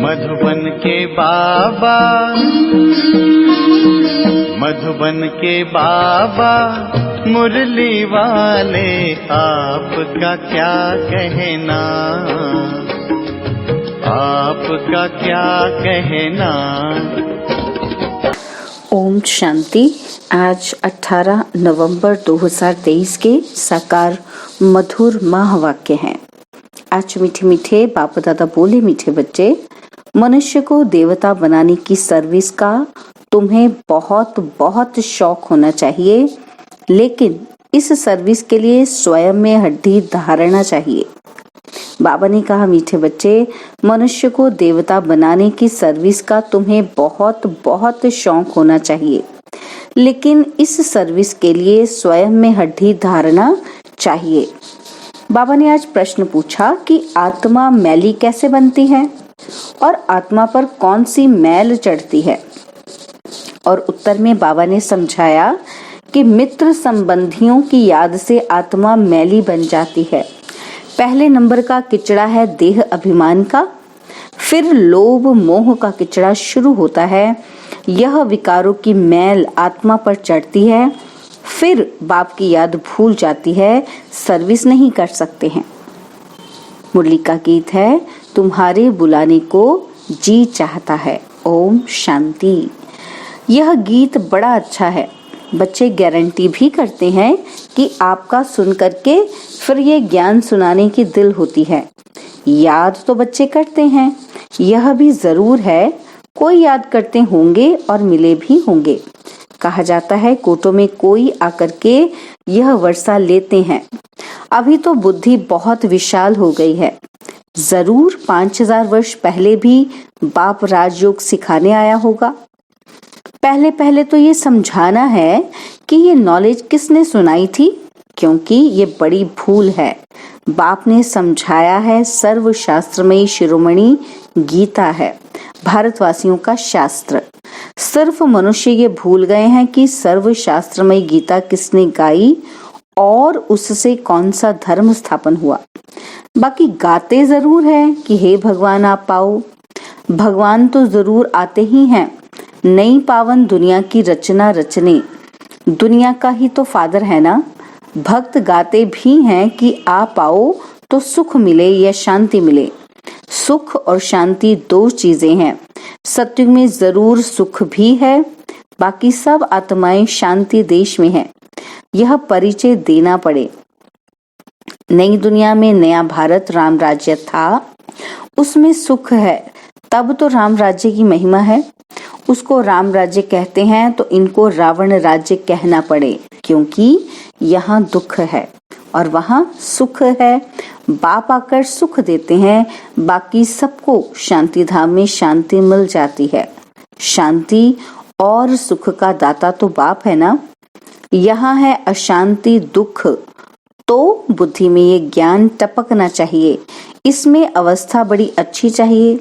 मधुबन के बाबा, मधुबन के बाबा मुरली वाले, आपका क्या कहना, आपका क्या कहना। ओम शांति। आज 18 नवंबर 2023 के साकार मधुर महावाक्य हैं। आज मीठे मीठे बाप दादा बोले, मीठे बच्चे, मनुष्य को देवता बनाने की सर्विस का तुम्हें बहुत बहुत शौक होना चाहिए, लेकिन इस सर्विस के लिए स्वयं में हड्डी धारणा चाहिए। बाबा ने कहा, मीठे बच्चे, मनुष्य को देवता बनाने की सर्विस का तुम्हें बहुत बहुत शौक होना चाहिए, लेकिन इस सर्विस के लिए स्वयं में हड्डी धारणा चाहिए। बाबा ने आज प्रश्न पूछा कि आत्मा मैली कैसे बनती है और आत्मा पर कौन सी मैल चढ़ती है। और उत्तर में बाबा ने समझाया कि मित्र संबंधियों की याद से आत्मा मैली बन जाती है। पहले नंबर का किचड़ा है देह अभिमान का, फिर लोभ मोह का किचड़ा शुरू होता है। यह विकारों की मैल आत्मा पर चढ़ती है, फिर बाप की याद भूल जाती है, सर्विस नहीं कर सकते हैं। मुरली का गीत है, तुम्हारे बुलाने को जी चाहता है। ओम शांति। यह गीत बड़ा अच्छा है। बच्चे गारंटी भी करते हैं कि आपका सुन करके फिर ये ज्ञान सुनाने की दिल होती है। याद तो बच्चे करते हैं, यह भी जरूर है, कोई याद करते होंगे और मिले भी होंगे। कहा जाता है, कोटों में कोई आकर के यह वर्षा लेते हैं। अभी तो बुद्धि बहुत विशाल हो गई है। जरूर 5000 वर्ष पहले भी बाप राजयोग सिखाने आया होगा। पहले पहले तो ये समझाना है कि ये नॉलेज किसने सुनाई थी, क्योंकि ये बड़ी भूल है। बाप ने समझाया है, सर्व शास्त्रमयी शिरोमणि गीता है, भारतवासियों का शास्त्र। सिर्फ मनुष्य ये भूल गए हैं कि सर्व शास्त्रमयी गीता किसने गाई और उससे कौन सा धर्म स्थापन हुआ। बाकी गाते जरूर है कि हे भगवान आप पाओ। भगवान तो जरूर आते ही हैं, नई पावन दुनिया की रचना रचने। दुनिया का ही तो फादर है ना। भक्त गाते भी हैं कि आप आओ तो सुख मिले या शांति मिले। सुख और शांति दो चीजें हैं। सत्युग में जरूर सुख भी है, बाकी सब आत्माएं शांति देश में हैं। यह परिचय देना पड़े। नई दुनिया में नया भारत राम राज्य था, उसमें सुख है, तब तो राम राज्य की महिमा है। उसको राम राज्य कहते हैं तो इनको रावण राज्य कहना पड़े, क्योंकि यहाँ दुख है और वहाँ सुख है। बाप आकर सुख देते हैं, बाकी सबको शांति धाम में शांति मिल जाती है। शांति और सुख का दाता तो बाप है ना। यहाँ है अशांति दुख, तो बुद्धि में ये ज्ञान टपकना चाहिए। इसमें अवस्था बड़ी अच्छी चाहिए।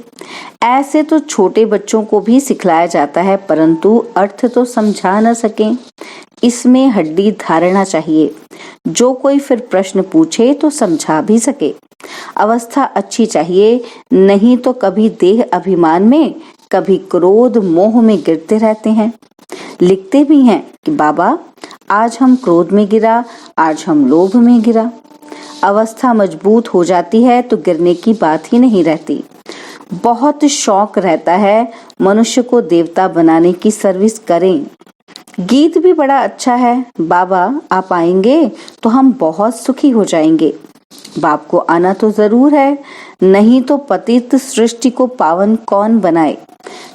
ऐसे तो छोटे बच्चों को भी सिखलाया जाता है, परंतु अर्थ तो समझा न सकें। इसमें हड्डी धारणा चाहिए। जो कोई फिर प्रश्न पूछे तो समझा भी सके। अवस्था अच्छी चाहिए, नहीं तो कभी देह अभिमान में, कभी क्रोध मोह में गिरते रहते हैं। लिखते भी हैं कि बाबा आज हम क्रोध में गिरा, आज हम लोभ में गिरा। अवस्था मजबूत हो जाती है तो गिरने की बात ही नहीं रहती। बहुत शौक रहता है मनुष्य को देवता बनाने की सर्विस करें। गीत भी बड़ा अच्छा है, बाबा आप आएंगे तो हम बहुत सुखी हो जाएंगे। बाप को आना तो जरूर है, नहीं तो पतित सृष्टि को पावन कौन बनाए।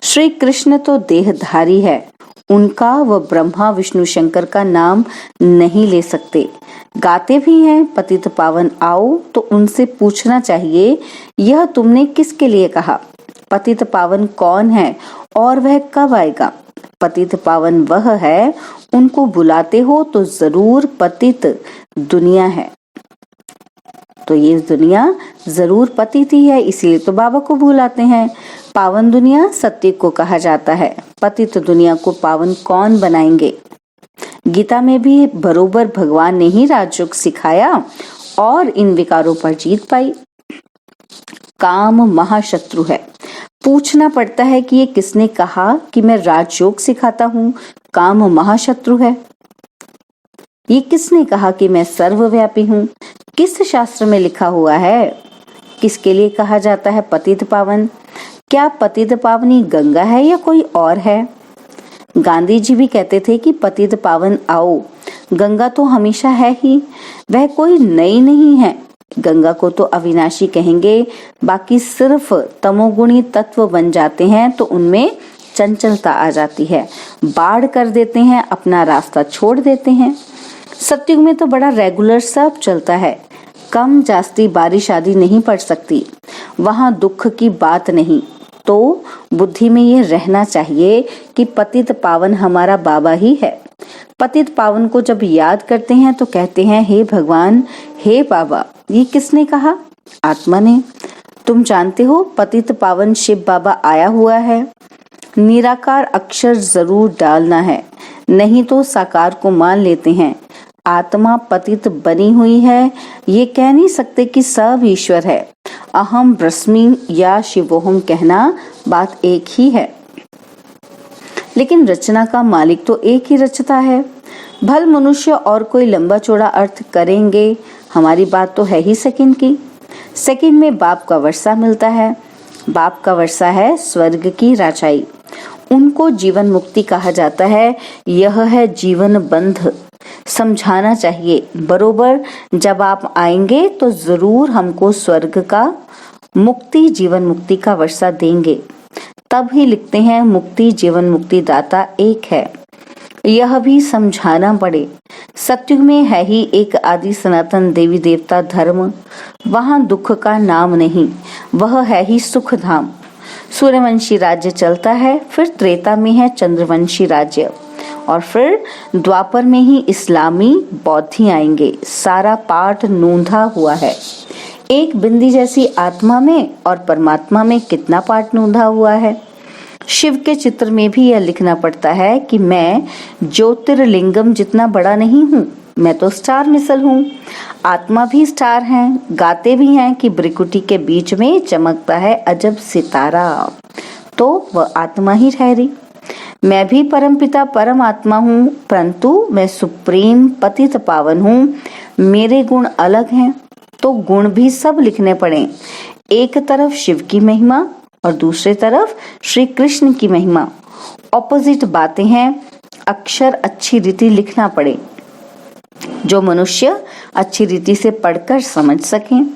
श्री कृष्ण तो देहधारी है, उनका व ब्रह्मा विष्णु शंकर का नाम नहीं ले सकते। गाते भी हैं, पतित पावन आओ, तो उनसे पूछना चाहिए, यह तुमने किसके लिए कहा? पतित पावन कौन है और वह कब आएगा? पतित पावन वह है, उनको बुलाते हो तो जरूर पतित दुनिया है। तो ये दुनिया जरूर पतित ही है, इसलिए तो बाबा को बुलाते हैं। पावन दुनिया सत्य को कहा जाता है, पतित दुनिया को पावन कौन बनाएंगे? गीता में भी बरोबर भगवान ने ही राजयोग सिखाया और इन विकारों पर जीत पाई। काम महाशत्रु है, पूछना पड़ता है कि ये किसने कहा कि मैं राजयोग सिखाता हूँ, काम महाशत्रु है। ये किसने कहा कि मैं सर्वव्यापी हूँ, किस शास्त्र में लिखा हुआ है। किसके लिए कहा जाता है पतित पावन? क्या पतित पावनी गंगा है या कोई और है? गांधी जी भी कहते थे कि पतित पावन आओ, गंगा तो हमेशा है ही, वह कोई नई नहीं है। गंगा को तो अविनाशी कहेंगे, बाकी सिर्फ तमोगुणी तत्व बन जाते हैं तो उनमें चंचलता आ जाती है, बाढ़ कर देते हैं, अपना रास्ता छोड़ देते हैं। सतयुग में तो बड़ा रेगुलर सब चलता है, कम जास्ती बारिश आदि नहीं पड़ सकती, वहां दुख की बात नहीं। तो बुद्धि में ये रहना चाहिए कि पतित पावन हमारा बाबा ही है। पतित पावन को जब याद करते हैं तो कहते हैं हे भगवान, हे बाबा। ये किसने कहा? आत्मा ने। तुम जानते हो पतित पावन शिव बाबा आया हुआ है। निराकार अक्षर जरूर डालना है, नहीं तो साकार को मान लेते हैं। आत्मा पतित बनी हुई है, ये कह नहीं सकते कि सब ईश्वर है। अहम ब्रह्मी या शिवोहम कहना बात एक ही है, लेकिन रचना का मालिक तो एक ही रचता है। भल मनुष्य और कोई लंबा चौड़ा अर्थ करेंगे, हमारी बात तो है ही सेकंड की। सेकंड में बाप का वर्षा मिलता है। बाप का वर्षा है स्वर्ग की राजाई, उनको जीवन मुक्ति कहा जाता है। यह है जीवन बंध। समझाना चाहिए बरोबर, जब आप आएंगे तो जरूर हमको स्वर्ग का मुक्ति, जीवन मुक्ति का वर्षा देंगे। तब ही लिखते हैं मुक्ति जीवन मुक्ति दाता एक है। यह भी समझाना पड़े। सतयुग में है ही एक आदि सनातन देवी देवता धर्म, वहां दुख का नाम नहीं, वह है ही सुख धाम। सूर्यवंशी राज्य चलता है, फिर त्रेता में है चंद्रवंशी राज्य, और फिर द्वापर में ही इस्लामी बौद्धि आएंगे। सारा पाठ नूंधा हुआ है। एक बिंदी जैसी आत्मा में और परमात्मा में कितना पाठ नूंधा हुआ है। शिव के चित्र में भी यह लिखना पड़ता है कि मैं ज्योतिर्लिंगम जितना बड़ा नहीं हूँ, मैं तो स्टार मिसल हूँ। आत्मा भी स्टार हैं, गाते भी हैं कि ब्रिकुटी के बीच में चमकता है अजब सितारा, तो वह आत्मा ही ठहरी। मैं भी परमपिता परम आत्मा हूँ, परंतु मैं सुप्रीम पतित पावन हूँ। मेरे गुण अलग हैं, तो गुण भी सब लिखने पड़े। एक तरफ शिव की महिमा और दूसरी तरफ श्री कृष्ण की महिमा, ऑपोजिट बातें हैं। अक्षर अच्छी रीति लिखना पड़े, जो मनुष्य अच्छी रीति से पढ़कर समझ सकें।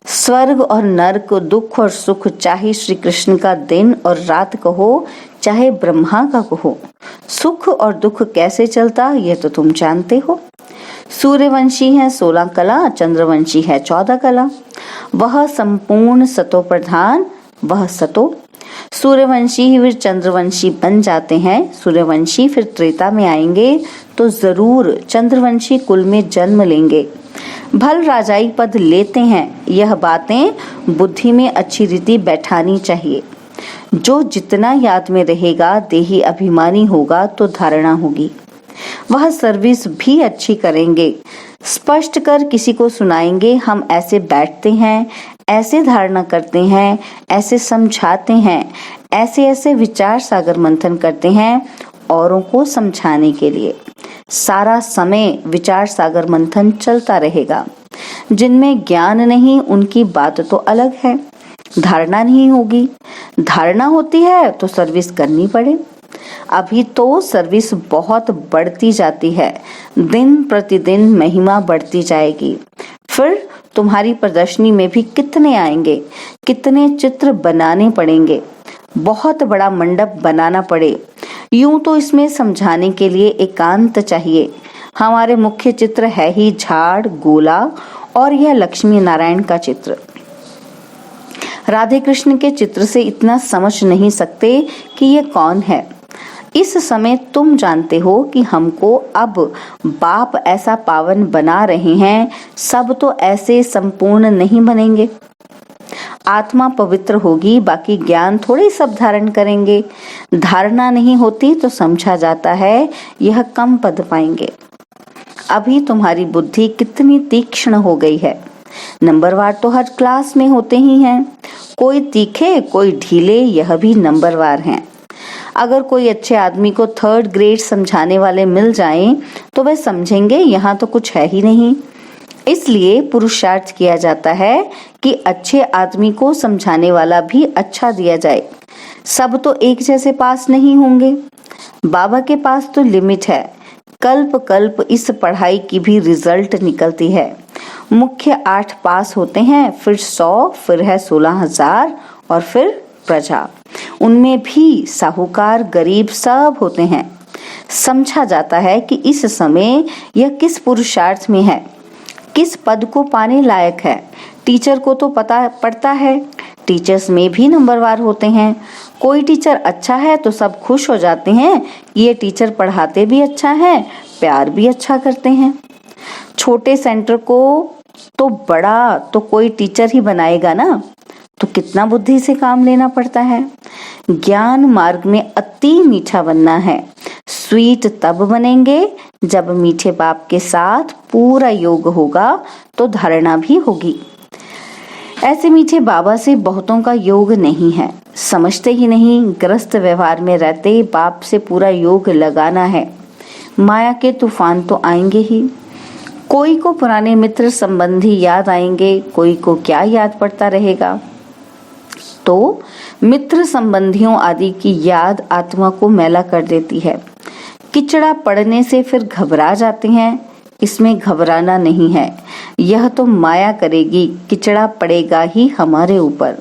स्वर्ग और नरक, दुख और सुख, चाहे श्री कृष्ण का दिन और रात कहो, चाहे ब्रह्मा का कहो, सुख और दुख कैसे चलता यह तो तुम जानते हो। सूर्यवंशी है 16 कला, चंद्रवंशी है 14 कला। वह संपूर्ण सतो प्रधान, वह सतो। सूर्यवंशी ही फिर चंद्रवंशी बन जाते हैं। सूर्यवंशी फिर त्रेता में आएंगे तो जरूर चंद्रवंशी कुल में जन्म लेंगे, भल राजाई पद लेते हैं। यह बातें बुद्धि में अच्छी रीति बैठानी चाहिए। जो जितना याद में रहेगा, देही अभिमानी होगा तो धारणा होगी। वह सर्विस भी अच्छी करेंगे, स्पष्ट कर किसी को सुनाएंगे। हम ऐसे बैठते हैं, ऐसे धारणा करते हैं, ऐसे समझाते हैं, ऐसे ऐसे विचार सागर मंथन करते हैं औरों को समझाने के लिए। सारा समय विचार सागर मंथन चलता रहेगा। जिनमें ज्ञान नहीं उनकी बात तो अलग है, धारणा नहीं होगी। धारणा होती है तो सर्विस करनी पड़े। अभी तो सर्विस बहुत बढ़ती जाती है, दिन प्रतिदिन महिमा बढ़ती जाएगी। फिर तुम्हारी प्रदर्शनी में भी कितने आएंगे, कितने चित्र बनाने पड़ेंगे, बहुत बड़ा मंडप बनाना पड़े। यूं तो इसमें समझाने के लिए एकांत चाहिए। हमारे मुख्य चित्र है ही झाड़, गोला और यह लक्ष्मी नारायण का चित्र। राधे कृष्ण के चित्र से इतना समझ नहीं सकते कि ये कौन है। इस समय तुम जानते हो कि हमको अब बाप ऐसा पावन बना रहे हैं, सब तो ऐसे संपूर्ण नहीं बनेंगे। आत्मा पवित्र होगी, बाकी ज्ञान थोड़े सब धारण करेंगे। धारणा नहीं होती तो समझा जाता है यह कम पद पाएंगे। अभी तुम्हारी बुद्धि कितनी तीक्ष्ण हो गई है। नंबरवार तो हर क्लास में होते ही हैं, कोई तीखे कोई ढीले, यह भी नंबरवार हैं। अगर कोई अच्छे आदमी को 3rd ग्रेड समझाने वाले मिल जाएं तो वह समझेंगे यहाँ तो कुछ है ही नहीं। इसलिए पुरुषार्थ किया जाता है कि अच्छे आदमी को समझाने वाला भी अच्छा दिया जाए। सब तो एक जैसे पास नहीं होंगे। बाबा के पास तो लिमिट है। कल्प कल्प इस पढ़ाई की भी रिजल्ट निकलती है। मुख्य 8 पास होते हैं, फिर 100, फिर है 16,000 और फिर प्रजा। उनमें भी साहूकार गरीब सब होते हैं। समझा जाता है कि इस समय यह किस पुरुषार्थ में है, किस पद को पाने लायक है। टीचर को तो पता पड़ता है। टीचर्स में भी नंबरवार होते हैं। कोई टीचर अच्छा है तो सब खुश हो जाते हैं, ये टीचर पढ़ाते भी अच्छा है, प्यार भी अच्छा करते हैं। छोटे सेंटर को तो बड़ा तो कोई टीचर ही बनाएगा ना, तो कितना बुद्धि से काम लेना पड़ता है। ज्ञान मार्ग में अति मीठा बनना है। स्वीट तब बनेंगे जब मीठे बाप के साथ पूरा योग होगा तो धारणा भी होगी। ऐसे मीठे बाबा से बहुतों का योग नहीं है, समझते ही नहीं। ग्रस्त व्यवहार में रहते बाप से पूरा योग लगाना है। माया के तूफान तो आएंगे ही। कोई को पुराने मित्र संबंधी याद आएंगे, कोई को क्या याद पड़ता रहेगा। तो मित्र संबंधियों आदि की याद आत्मा को मैला कर देती है। किचड़ा पड़ने से फिर घबरा जाते हैं, इसमें घबराना नहीं है। यह तो माया करेगी, किचड़ा पड़ेगा ही हमारे ऊपर।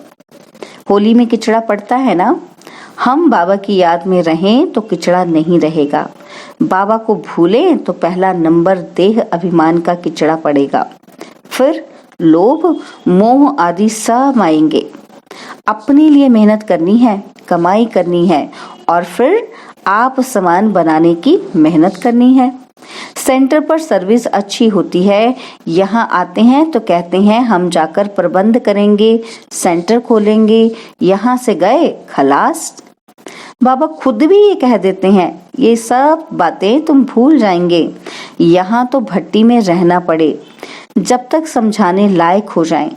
होली में किचड़ा पड़ता है ना। हम बाबा की याद में रहें तो किचड़ा नहीं रहेगा। बाबा को भूलें तो पहला नंबर देह अभिमान का किचड़ा पड़ेगा। फिर लोभ मोह आदि सब आएंगे। अपने लिए मेहनत करनी है, कमाई करनी है और फिर आप समान बनाने की मेहनत करनी है। सेंटर पर सर्विस अच्छी होती है। यहाँ आते हैं तो कहते हैं हम जाकर प्रबंध करेंगे, सेंटर खोलेंगे। यहाँ से गए खलास। बाबा खुद भी ये कह देते हैं, ये सब बातें तुम भूल जाएंगे। यहाँ तो भट्टी में रहना पड़े जब तक समझाने लायक हो जाएं।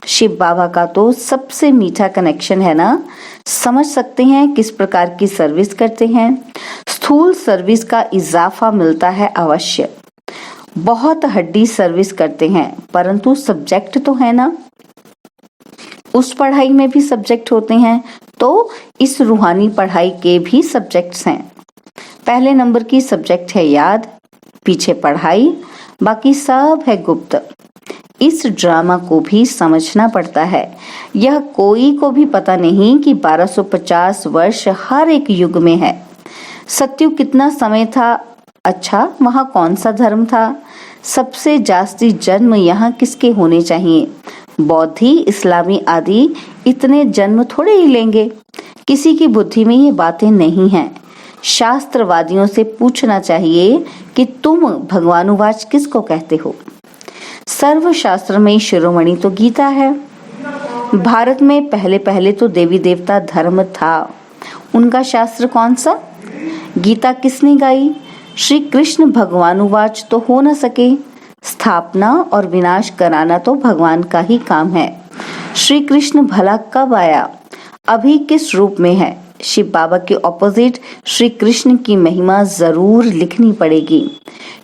शिव बाबा का तो सबसे मीठा कनेक्शन है ना। समझ सकते हैं किस प्रकार की सर्विस करते हैं। स्थूल सर्विस का इजाफा मिलता है अवश्य। बहुत हड्डी सर्विस करते हैं, परंतु सब्जेक्ट तो है ना। उस पढ़ाई में भी सब्जेक्ट होते हैं, तो इस रूहानी पढ़ाई के भी सब्जेक्ट्स हैं। पहले नंबर की सब्जेक्ट है याद, पीछे पढ़ाई, बाकी सब है गुप्त। इस ड्रामा को भी समझना पड़ता है। यह कोई को भी पता नहीं कि 1250 वर्ष हर एक युग में है। सतयुग कितना समय था, अच्छा वहाँ कौन सा धर्म था, सबसे जास्ती जन्म यहाँ किसके होने चाहिए। बौद्धि इस्लामी आदि इतने जन्म थोड़े ही लेंगे। किसी की बुद्धि में ये बातें नहीं हैं। शास्त्रवादियों से पूछना चाहिए कि तुम भगवानुवाच किसको कहते हो। सर्व शास्त्र में शिरोमणि तो गीता है। भारत में पहले पहले तो देवी देवता धर्म था। उनका शास्त्र कौन सा? गीता किसने गाई? श्री कृष्ण भगवानुवाच तो हो न सके। स्थापना और विनाश कराना तो भगवान का ही काम है। श्री कृष्ण भला कब आया, अभी किस रूप में है? शिव बाबा के ऑपोजिट श्री कृष्ण की महिमा जरूर लिखनी पड़ेगी।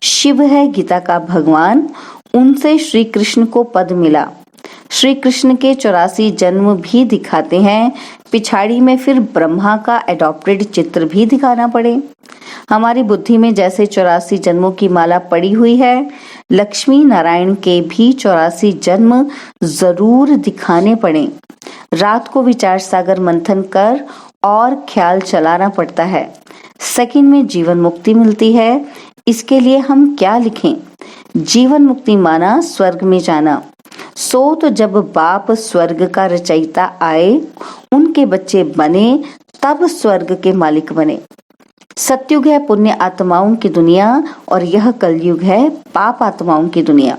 शिव है गीता का भगवान, उनसे श्री कृष्ण को पद मिला। श्री कृष्ण के 84 जन्म भी दिखाते हैं, पिछाड़ी में फिर ब्रह्मा का एडॉप्टेड चित्र भी दिखाना पड़े। हमारी बुद्धि में जैसे 84 जन्मों की माला पड़ी हुई है, लक्ष्मी नारायण के भी 84 जन्म जरूर दिखाने पड़े। रात को विचार सागर मंथन कर और ख्याल चलाना पड़ता है। सेकंड में जीवन मुक्ति मिलती है। इसके लिए हम क्या लिखें? जीवन मुक्ति माना स्वर्ग में जाना। सो तो जब बाप स्वर्ग का रचयिता आए, उनके बच्चे बने, तब स्वर्ग के मालिक बने। सतयुग है पुण्य आत्माओं की दुनिया और यह कलयुग है पाप आत्माओं की दुनिया।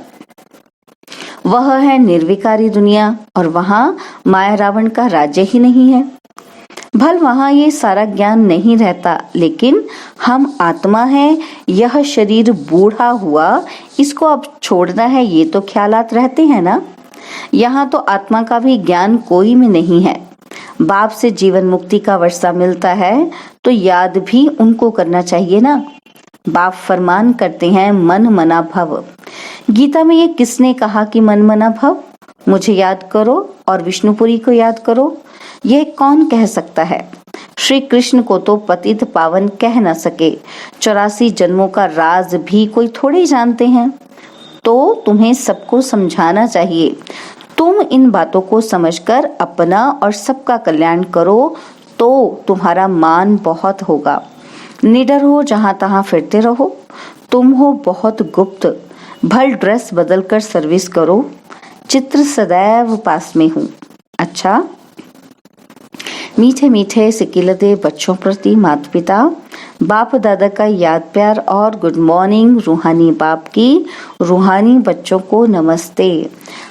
वह है निर्विकारी दुनिया और वहां माया रावण का राज्य ही नहीं है। भल वहाँ ये सारा ज्ञान नहीं रहता, लेकिन हम आत्मा है, यह शरीर बूढ़ा हुआ, इसको अब छोड़ना है, ये तो ख्यालात रहते हैं ना। यहाँ तो आत्मा का भी ज्ञान कोई में नहीं है। बाप से जीवन मुक्ति का वर्षा मिलता है तो याद भी उनको करना चाहिए ना। बाप फरमान करते हैं मन मना भव। गीता में ये किसने कहा कि मन मना भव? मुझे याद करो और विष्णुपुरी को याद करो, यह कौन कह सकता है? श्री कृष्ण को तो पतित पावन कह न सके, 84 जन्मों का राज भी कोई थोड़े जानते हैं। तो तुम्हें सबको समझाना चाहिए। तुम इन बातों को समझकर अपना और सबका कल्याण करो तो तुम्हारा मान बहुत होगा। निडर हो, जहां तहां फिरते रहो। तुम हो बहुत गुप्त, भल ड्रेस बदलकर सर्विस करो। चित्र सदैव पास में हूँ। अच्छा, मीठे मीठे सिकिलते बच्चों प्रति माता पिता, बाप दादा का याद प्यार और गुड मॉर्निंग। रूहानी बाप की रूहानी बच्चों को नमस्ते।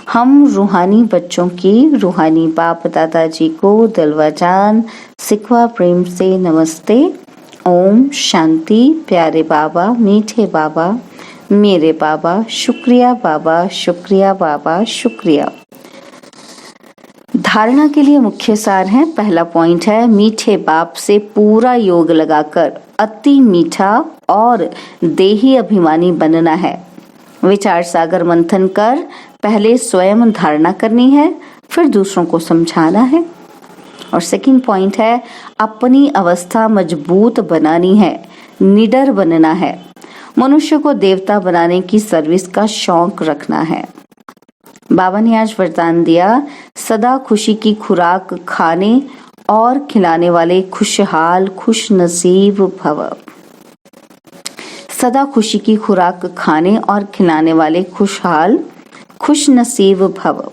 हम रूहानी बच्चों की रूहानी बाप दादाजी को दिलवा जान सिखवा प्रेम से नमस्ते। ओम शांति। प्यारे बाबा, मीठे बाबा, मेरे बाबा, शुक्रिया बाबा, शुक्रिया बाबा, शुक्रिया। धारणा के लिए मुख्य सार है। पहला पॉइंट है मीठे बाप से पूरा योग लगाकर अति मीठा और देही अभिमानी बनना है। विचार सागर मंथन कर पहले स्वयं धारणा करनी है, फिर दूसरों को समझाना है। और सेकंड पॉइंट है अपनी अवस्था मजबूत बनानी है, निडर बनना है। मनुष्य को देवता बनाने की सर्विस का शौक रखना है। बाबा ने आज वरदान दिया, सदा खुशी की खुराक खाने और खिलाने वाले खुशहाल खुश नसीब भव। सदा खुशी की खुराक खाने और खिलाने वाले खुशहाल खुश नसीब भव।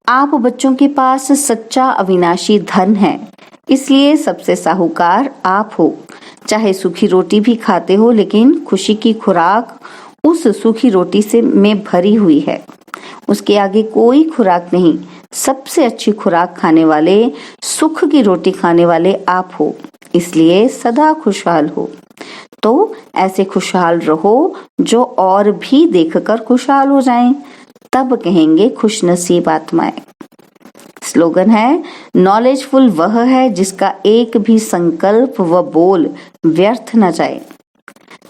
आप बच्चों के पास सच्चा अविनाशी धन है, इसलिए सबसे साहूकार आप हो। चाहे सूखी रोटी भी खाते हो, लेकिन खुशी की खुराक उस सूखी रोटी से में भरी हुई है, उसके आगे कोई खुराक नहीं। सबसे अच्छी खुराक खाने वाले, सुख की रोटी खाने वाले आप हो, इसलिए सदा खुशहाल हो। तो ऐसे खुशहाल रहो जो और भी देखकर खुशहाल हो जाएं, तब कहेंगे खुशनसीब आत्माएं। स्लोगन है नॉलेजफुल वह है जिसका एक भी संकल्प व बोल व्यर्थ न जाए।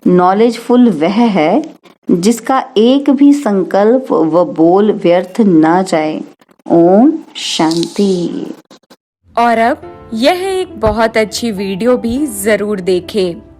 नॉलेजफुल वह है जिसका एक भी संकल्प व बोल व्यर्थ न जाए। ओम शांति। और अब यह एक बहुत अच्छी वीडियो भी जरूर देखें।